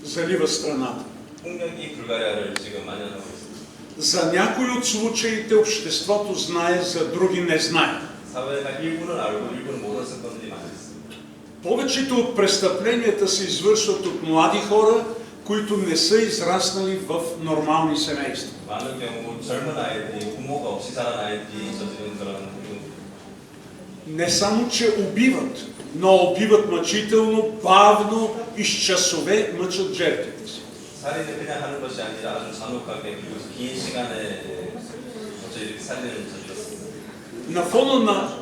залива страната. 폭력이 불가리아를 지금 만연하고 있습니다. За някои от случаите обществото знае, за други не знае. 사회가 일부는 알고 일부는 모르는 사건들이 많이 있습니다. Повечето от престъпленията се извършват от млади хора, които не са израснали в нормални семейства. 많은 경우 젊은 아이들이 부모가 없이 자란 아이들이 저지르는 그런 행동들. Не само, че убиват, но убиват мъчително, бавно и с часове мъчат жертвите си. 살인을 그냥 하는 것이 아니라 아주 잔혹하게 그리고 긴 시간에 먼저 이렇게 살인을 저질렀습니다. На фона на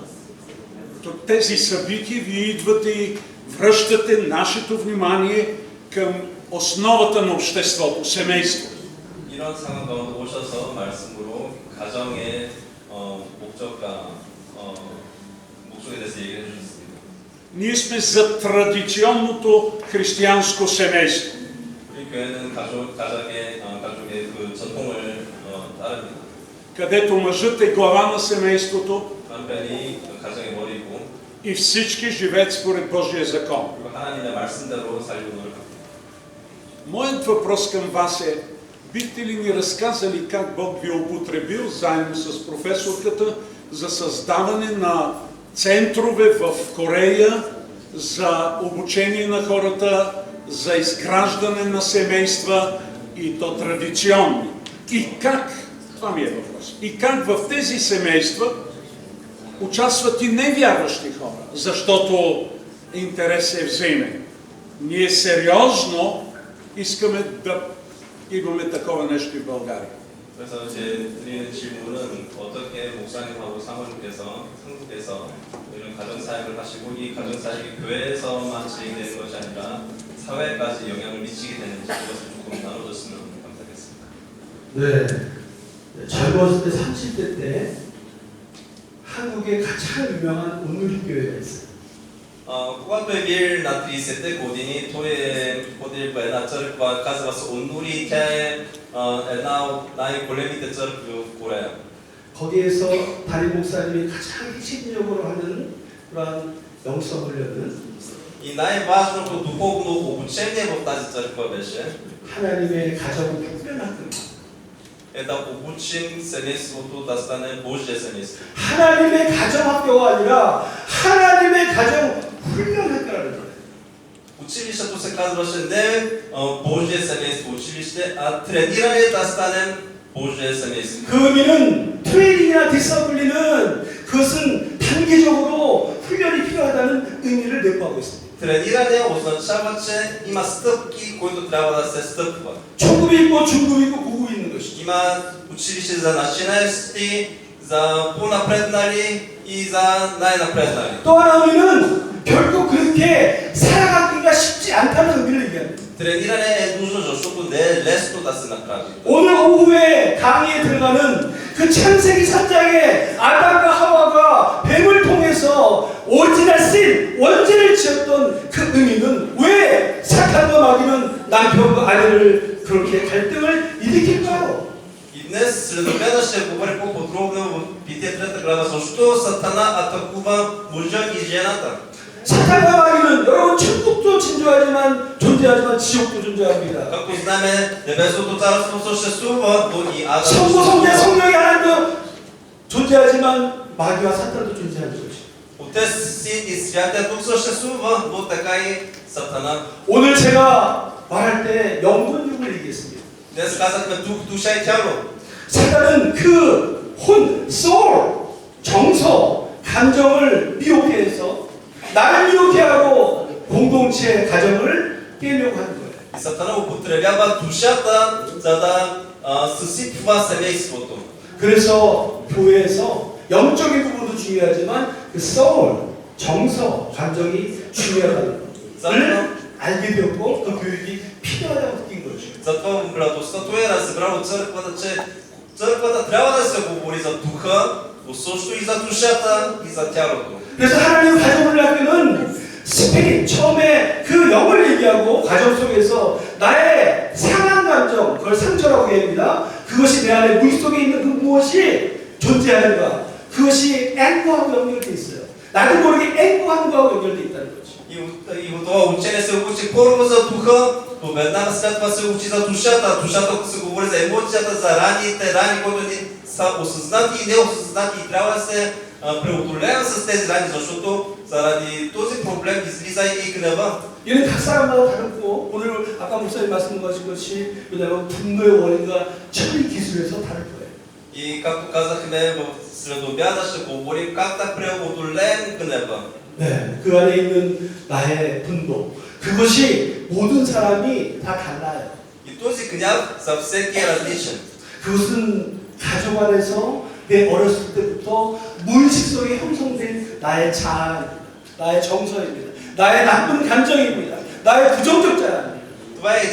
тези събития вие идвате и връщате нашето внимание към основата на обществото, семейството. 이런 상황 가운데 오셔서 말씀으로 가정의 목적과 목적에 대해서 얘기를 해주셨습니다. Ние сме за традиционното християнско семейство. 우리 교회는 가족의 그 전통을 따릅니다. Където мъжът е глава на семейството 남편이 가정의 머리고 и всички живеят според Божия закон. 그리고 하나님의 말씀대로 살려고 노력합니다. Моят въпрос към вас е, бихте ли ни разказали как Бог ви е употребил заедно с професорката за създаване на центрове в Корея за обучение на хората, за изграждане на семейства и то традиционни. И как, това ми е въпрос, и как в тези семейства участват и невярващи хора, защото интерес е взаимен. Ние сериозно искаме да имаме такова нещо и в България. 그래서 제 드리는 질문은 어떻게 목사님하고 사모님께서 성도께서 이런 가정 사역을 하시고 이 가정 사역이 교회에서만 진행되는 것이 아니라 사회까지 영향을 미치게 되는지 그것을 조금 나눠줬으면 감사하겠습니다. 네, 젊었을 때 30대 때 한국에 가장 유명한 온누리교회가 있어요. Когато е бил на 30-те години, той е ходил в една църква, казва се Оннури, тя е една от най-големите църкви в Корея. 거기에서 담임 목사님이 가장 핵심적으로 하는 그런 영성 훈련은 И най-важното духовно обучение в тази църква беше 하나님의 가정을 훈련하는 да обучим семейството да стане Божие семейство. 하나님의 가정학교가 아니라 하나님의 가정 훈련학교라는 거예요. Училището се казваше не Божие семейство училище, а трениране да станем Божие семейство. 그 의미는 트레이닝이나 디서블리는 그것은 단계적으로 훈련이 필요하다는 의미를 내포하고 있습니다. Трениране означава, че има стъпки, които трябва да се стъпва. 초급이 있고 중급이 있고 고급이 있는 것이죠. Има училище за начинаещи, за по-напреднали и за най-напреднали. 또 하나 의미는 결코 그렇게 살아가기가 쉽지 않다는 의미를 얘기합니다. Трениране е нужно, защото не е лесно да се направи. 오늘 오후에 강의에 들어가는 그 창세기 3장에 아담과 하와가 뱀을 통해서 오리지널 씬, 원죄를 지었던 그 의미는 왜 사탄과 마귀는 남편과 아내를 그렇게 갈등을 일으킬까요? И днес след обеда ще говорим по-подробно в Битие 3 глава, защо Сатана атакува мъжа и жената. 사탄과 마귀는 여러분 천국도 존재하지만 지옥도 존재합니다. Както знаем, небесното царство съществува, но и ада. 성부, 성자, 성령이 하나님도 존재하지만 마귀와 사탄도 존재하는 것이죠. Отец, Син и Святия Дух съществува, но така и Сатана. 오늘 제가 말할 때 영혼 육을 얘기했습니다. Днес казахме дух, душа и тяло. 사단은 그 soul, 정서, 감정을 미혹해 해서 나를 미혹해 하고 공동체 가정을 깨려고 하는 거예요. И Сатана употребява душата, за да съсипва семейството. 그래서 교회에서 영적인 부분도 중요하지만 그 soul, 정서, 감정이 중요하다는 것을 알게 되었고 그 교육이 필요하다고 느낀 거죠. Затова в младостта той е разбрал от църквата, че църквата трябва да се говори за духа, но също и за душата и за тялото. 그래서 하나님 가정훈련학교는 스피릿, 처음에 그 영을 얘기하고 가정 속에서 나의 상한 감정, 그걸 상처라고 얘기합니다. 그것이 내 안에 물속에 있는 그 무엇이 존재하는가, 그것이 앵구하고 연결되어 있어요. 나도 모르게 앵구한 거하고 연결되어 있다는 거죠. И в това учение се учи първо за духа, но веднага след това се учи за душата. Душата се говори за емоцията, за рани, които ни са осъзнати и неосъзнати. И трябва да се преодолеем с тези рани, защото заради този проблем излиза и гнева. 이는 각 사람마다 다르고 오늘 아까 목사님 말씀하신 것이 왜냐하면 분노의 원인과 처리 기술에서 다를 거예요. И както казахме в средобяда, ще говорим как да преодолеем гнева. 네, 그 안에 있는 나의 분노, 그것이 모든 사람이 다 달라요. И този гняв за всеки е различен. 그것은 가족 안에서 내 어렸을 때부터 무의식 속에 형성된 나의 자아입니다. 나의 정서입니다. 나의 나쁜 감정입니다. 나의 부정적 자아입니다. Това е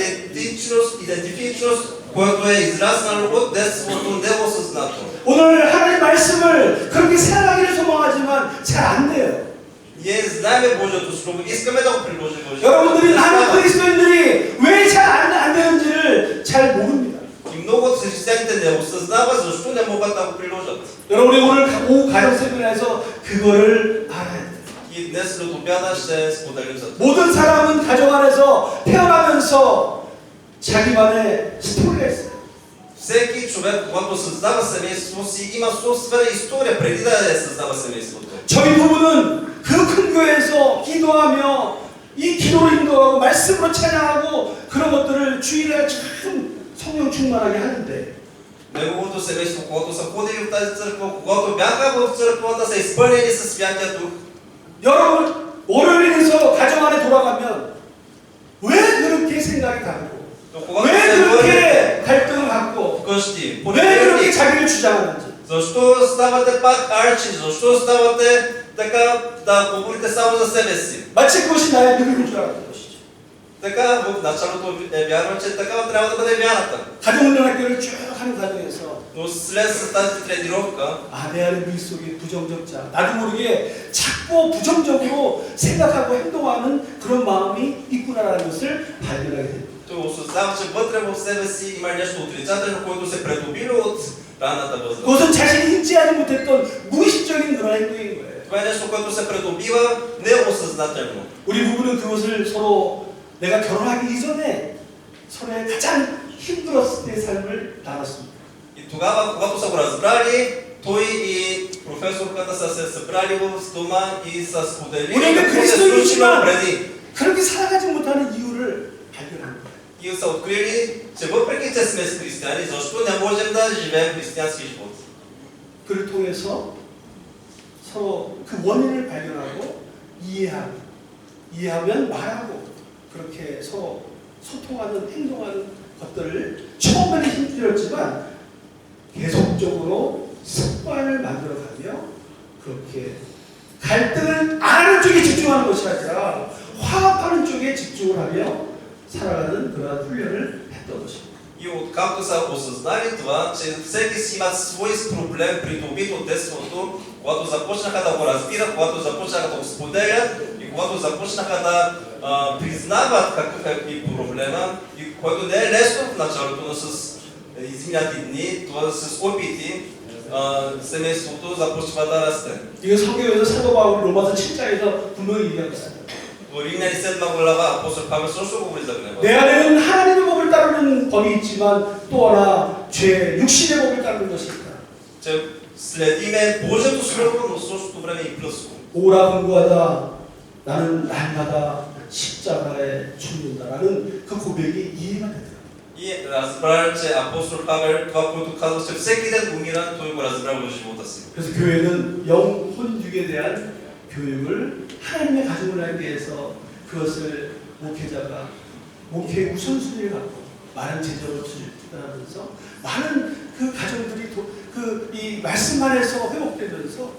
идентифичност, което е израснало от детството неосъзнато. 오늘 하나님 말씀을 그렇게 생각하기를 소망하지만 잘 안 돼요. Ние знаем Божието Слово, искаме да го приложим Божието. 여러분들이 많은 그리스도인들이 왜 잘 안 되는지를 잘 모릅니다. И много от християните не осъзнават защо не могат да го приложат. 여러분이 오늘 오후 가정 세미나에서 그거를 알아야 돼요. И днес след обяда ще споделим за това. 모든 사람은 가정 안에서 태어나면서 자기만의 스토리가 있어요. Всеки човек, когато създава семейство си, има собствена история преди да създава семейството. 저희 부부는 그 큰 교회에서 기도하며 이 기도로 인도하고 말씀으로 찬양하고 그런 것들을 주일에 참 성령 충만하게 하는데 Неговото семейство, когато са ходили в тази църква, когато бяха в църквата, са изпълнени със Святия Дух. 여러분 월요일에서 가정 안에 돌아가면 왜 그렇게 생각이 다르고 Но когато 왜 се върнете 그렇게 갈등을 갖고 вкъщи, 왜 그렇게 понеделник, 자기를 주장하는지 защо ставате пак арчи? Защо ставате така да говорите само за себе си? 마치 그것이 나의 믿음인 줄 알았던 것이죠. Така в началото вярвам, че такава трябва да бъде вярата. 가정훈련학교를 쭉 하는 과정에서 Но след с тази тренировка, 내 안에 물속에 부정적자 나도 모르게 자꾸 부정적으로 생각하고 행동하는 그런 마음이 있구나라는 것을 발견하게 됩니다. той осъзнава, че вътре в себе си има нещо отрицателно, което се придобива от ранната възраст. 그것은 자신이 인지하지 못했던 무의식적인 그런 행동인 거예요. Това е нещо, което се придобива неосъзнателно. 우리 부부는 그것을 서로 내가 결혼하기 이전에 서로의 가장 힘들었을 때의 삶을 나눴습니다. И тогава, когато са го разбрали, той и професорката са се събрали в дома и са споделили 우리가 какво се случило 그리스도이지만 преди. 그렇게 살아가지 못하는 이유를 발견한 거예요. И са открили, че въпреки че сме християни, защо не можем да живеем християнски живот? 그를 통해서 서로 그 원인을 발견하고 이해하면 말하고 그렇게 서로 소통하는 행동하는 것들을 처음에는 힘들었지만 계속적으로 습관을 만들어가며 그렇게 갈등을 안 하는 쪽에 집중하는 것이 아니라 화합하는 쪽에 집중을 하며 살아가는 그러한 훈련을 했던 것입니다. И откакто са осъзнали това, че всеки си има свой проблем, придобит от детството, когато започнаха да го разбират, когато започнаха да го споделят и когато започнаха да признават какъв е проблема, и което не е лесно в началото, но с изминати дни, това с опити, семейството започва да расте. 이거 성경에서 사도 바울이 로마서 7장에서 분명히 얘기하고 있어요. В Римляни 7 глава апостол Павел също говори за гнева. 내 안에는 하나님의 법을 따르는 법이 있지만 또 하나 죄, 육신의 법을 따르는 것이 있다. Че следиме Божието слово, но в същото време и плътско. 오라 분구하다 나는 날마다 십자가에 죽는다라는 그 고백이 이해가 되더라. И разбра, че апостол Павел това, което казва, че всеки ден умира, той го разбра в живота си. 그래서 교회는 영혼육에 대한 교육을 하나님의 가정을 하기 위해서 그것을 목회의 우선순위를 갖고 많은 재정을 투자하면서 많은 그 가정들이 이 말씀 안에서 회복되면서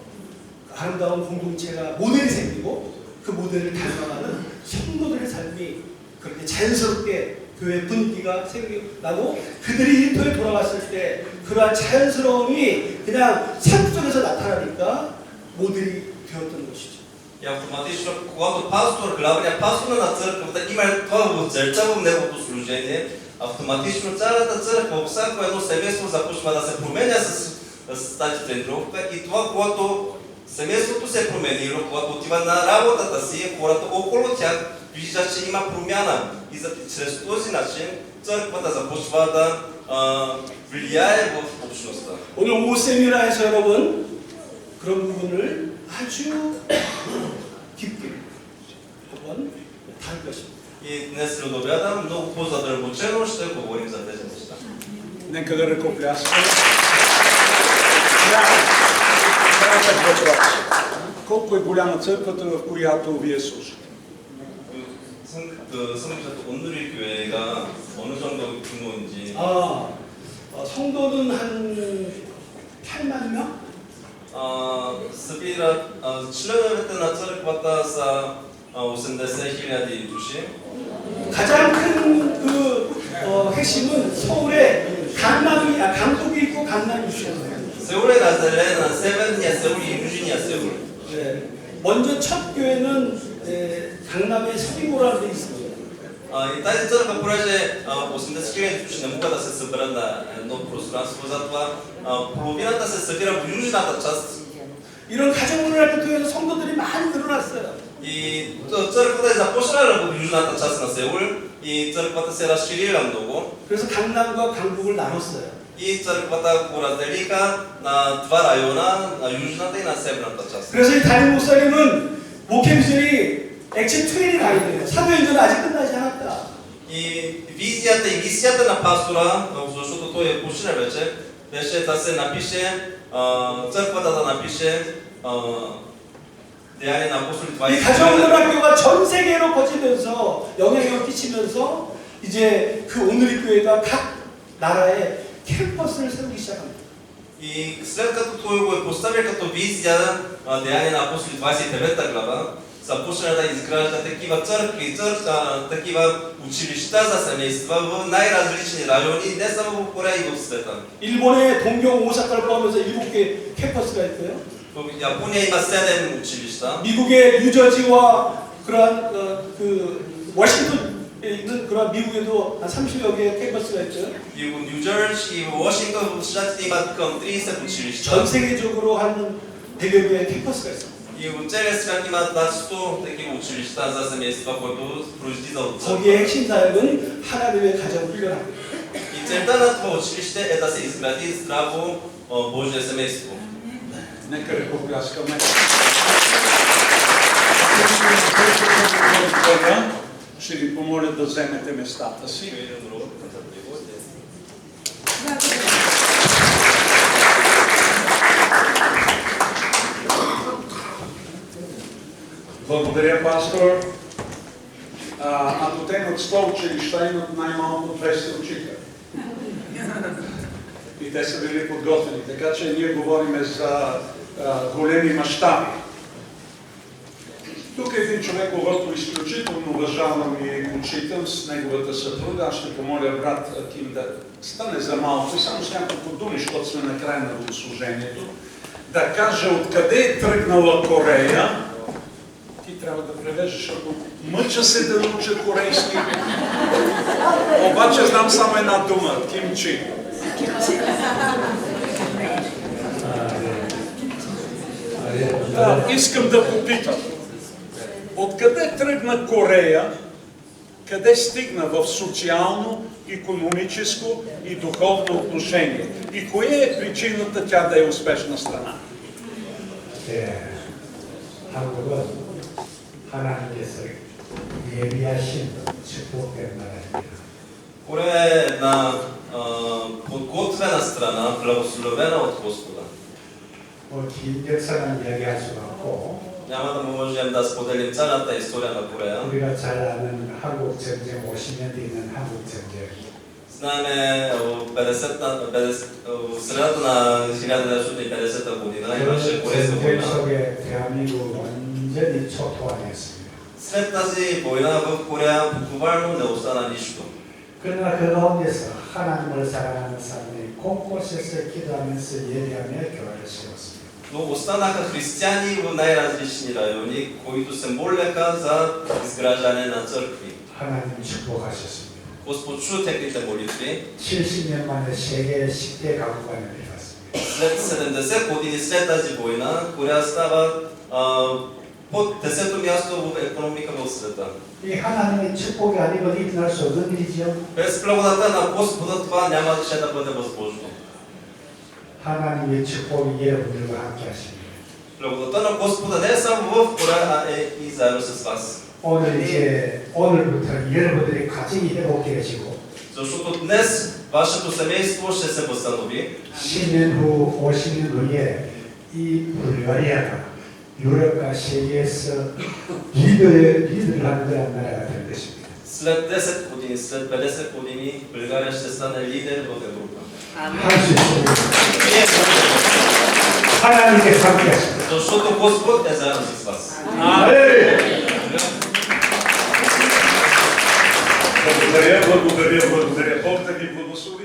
아름다운 공동체가 모델이 생기고 그 모델을 닮아가는 성도들의 삶이 그렇게 자연스럽게 교회 분위기가 생겨나고 그들이 일터에 돌아갔을 때 그러한 자연스러움이 그냥 삶 속에서 나타나니까 모델이 되었던 것이죠. И автоматично, когато пастор, главният пастор на църквата има това в целта в неговото служение, автоматично цялата църква, всяко едно семейство започва да се променя с тази тренировка и това, когато семейството се е променило, когато отива на работата си, хората около тях виждат, че има промяна и чрез този начин църквата започва да влияе в общността. 오늘 오후 세미나에서 여러분 그런 부분을 아주 깊게 한번 다룰 것입니다. И днес след обяда много по-задълбочено ще говорим за тези неща. Нека да ръкопляскаме. Кратък въпрос. Колко е голяма църквата, в която вие служите? 성교사도 온누리 교회가 어느 정도 규모인지 성도는 한 8만 명? членовете на църквата са 80,000 души. 가장 큰 핵심은 서울에 강북이 있고 강남이 있어요. Сеул е разделен на северния Сеул и южния Сеул. 네. 먼저 첫 교회는 강남의 서리고라는 데 있습니다. И тази църква, понеже 80,000 души не могат да се съберат на едно пространство, затова половината се събира в южната част. 이런 가정문화를 통해서 성도들이 많이 늘어났어요. И църквата е започнала в южната част на Сеул и църквата се разширила много. 그래서 강남과 강북을 나눴어요. И църквата го разделиха на два района, на южната и на северната част. 그래서 이 담임 목사님은 목회비전이 액체 트레이닝 아니에요. 사도행전은 아직 끝나지 않았다. И визията и мисията на пастора, защото той е почина вече, беше да се напише, църквата да напише Деяния на апостолите 이 20. 가정문학교가 전 세계로 퍼지면서 영향력을 끼치면서 이제 그 오늘의 교회가 각 나라에 캠퍼스를 세우기 시작합니다. И след като той го е поставил като визия, Деяния на апостолите 29 глава, започна да изгражда такива църкви, такива училища за семейства в най-различни райони, не само в Корея и в света. 일본의 동경 오사카를 포함해서 7개 캠퍼스가 있고요. В Япония има 7 училища. 미국의 뉴저지와 그러한 그 워싱턴에 있는 그러한 미국에도 한 30여 개의 캠퍼스가 있죠. И в Нью-Джерси, и в Вашингтон, в щатите имат към 30 училища. 전 세계적으로 한 100여 개의 캠퍼스가 있습니다. И в целия свят имат над 100 такива училища за семейства, които произлиза от църква. 거기에 핵심 사역은 하나님의 가정을 훈련합니다. И целта на това училище е да се изгради здраво Божие семейство. Нека ръкопляскаме. Ще ви помоля да вземете местата си. Благодаря, пастор. Ако те имат 100 училища, имат най-малко 200 учителя. И те са били подготвени. Така че ние говорим за големи мащаби. Тук е един човек, когато изключително уважавам и почитам с неговата съпруга. Аз ще помоля брат Ким да стане за малко и само с няколко думи, защото сме на края на богослужението, да каже откъде е тръгнала Корея. Ти трябва да превеждаш, защото мъча се да науча корейски. Обаче знам само една дума – кимчи. Искам да попитам. Откъде тръгна Корея, къде стигна в социално, икономическо и духовно отношение? И коя е причината тя да е успешна страна? 한국은 하나님께서 예비하신 축복된 나라입니다. Корея е една подготвена страна, благословена от Господа. 긴 역사는 이야기할 수가 없고 Няма да можем да споделим цялата история на Корея. 우리가 잘 아는 한국 전쟁 50년 있는 한국 전쟁. Знаеме в средата на 1950 година имаше Корейска 전쟁 война. 속에 대한민국 완전히 초토화됐습니다. След тази война в Корея буквално не остана нищо. 그러나 그 가운데서 하나님을 사랑하는 사람들이 곳곳에서 기도하면서 예배하며 교회를 세웠습니다. Но останаха християни в най-различни райони, които се молеха за изграждане на църкви. 하나님 축복하셨습니다. Господ чу техните молитви. 70년 만에 세계 10대 가구간을 이뤘습니다. След 70 години след тази война, Корея става под 10-то място в економика в света. 이 하나님의 축복이 아니면 일어날 수 없는 일이죠. Без благодата на Господа това нямаше да бъде възможно. 하나님의 축복이 여러분들과 함께 하십니다. Благодата на Господа не е само в Корея, а е и заедно с вас. 오늘부터 여러분들의 가정이 회복되어지고 Защото днес вашето семейство ще се възстанови. 10년 후, 50년 후에 이 불가리아가 유럽과 세계에서 리더를 하는 그런 나라가 될 것입니다. След 10 години, след 50 години, България ще стане лидер в Европа. 할 수 있습니다. 하나님께서 함께 하십니다. Защото Господ е заедно с вас. Благодаря. Бог да ви благослови.